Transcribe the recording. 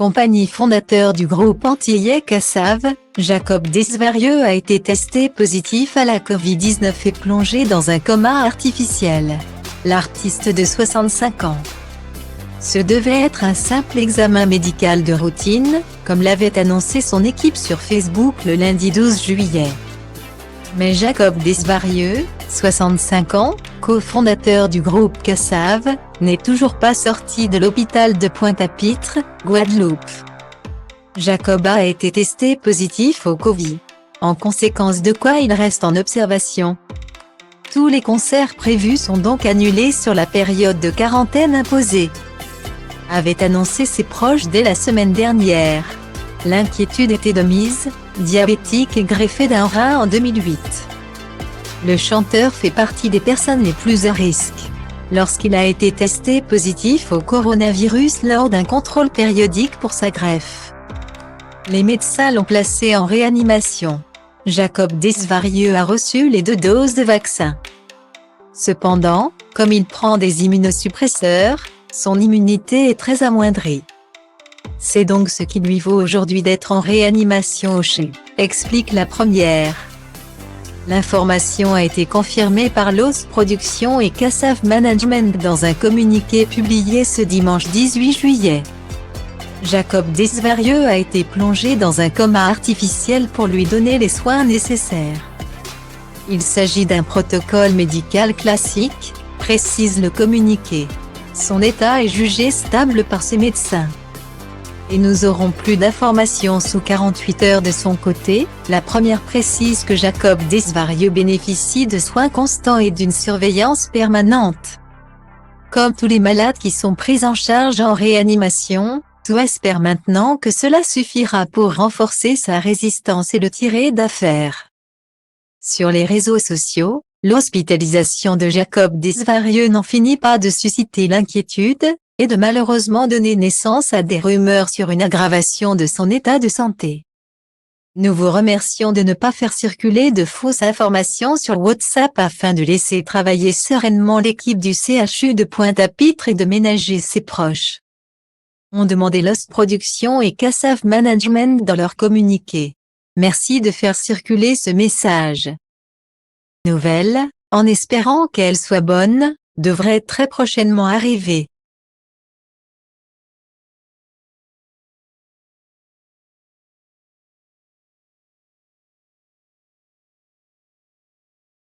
compagnie fondateur du groupe antillais Cassav, Jacob Desvarieux a été testé positif à la Covid-19 et plongé dans un coma artificiel. L'artiste de 65 ans. Ce devait être un simple examen médical de routine, comme l'avait annoncé son équipe sur Facebook le lundi 12 juillet. Mais Jacob Desvarieux, 65 ans, cofondateur du groupe Cassav, n'est toujours pas sorti de l'hôpital de Pointe-à-Pitre, Guadeloupe. Jacob a été testé positif au Covid. En conséquence de quoi il reste en observation. Tous les concerts prévus sont donc annulés sur la période de quarantaine imposée, avait annoncé ses proches dès la semaine dernière. L'inquiétude était de mise, diabétique et greffé d'un rein en 2008. Le chanteur fait partie des personnes les plus à risque. Lorsqu'il a été testé positif au coronavirus lors d'un contrôle périodique pour sa greffe, les médecins l'ont placé en réanimation. Jacob Desvarieux a reçu les 2 doses de vaccin. Cependant, comme il prend des immunosuppresseurs, son immunité est très amoindrie. C'est donc ce qui lui vaut aujourd'hui d'être en réanimation au CHU, explique la première. L'information a été confirmée par Lost Productions et Cassav Management dans un communiqué publié ce dimanche 18 juillet. Jacob Desvarieux a été plongé dans un coma artificiel pour lui donner les soins nécessaires. Il s'agit d'un protocole médical classique, précise le communiqué. Son état est jugé stable par ses médecins. Et nous aurons plus d'informations sous 48 heures de son côté. La première précise que Jacob Desvarieux bénéficie de soins constants et d'une surveillance permanente. Comme tous les malades qui sont pris en charge en réanimation, tout espère maintenant que cela suffira pour renforcer sa résistance et le tirer d'affaire. Sur les réseaux sociaux, l'hospitalisation de Jacob Desvarieux n'en finit pas de susciter l'inquiétude, et de malheureusement donner naissance à des rumeurs sur une aggravation de son état de santé. Nous vous remercions de ne pas faire circuler de fausses informations sur WhatsApp afin de laisser travailler sereinement l'équipe du CHU de Pointe-à-Pitre et de ménager ses proches, ont demandé Lost Productions et Cassav Management dans leur communiqué. Merci de faire circuler ce message. Nouvelle, en espérant qu'elle soit bonne, devrait très prochainement arriver.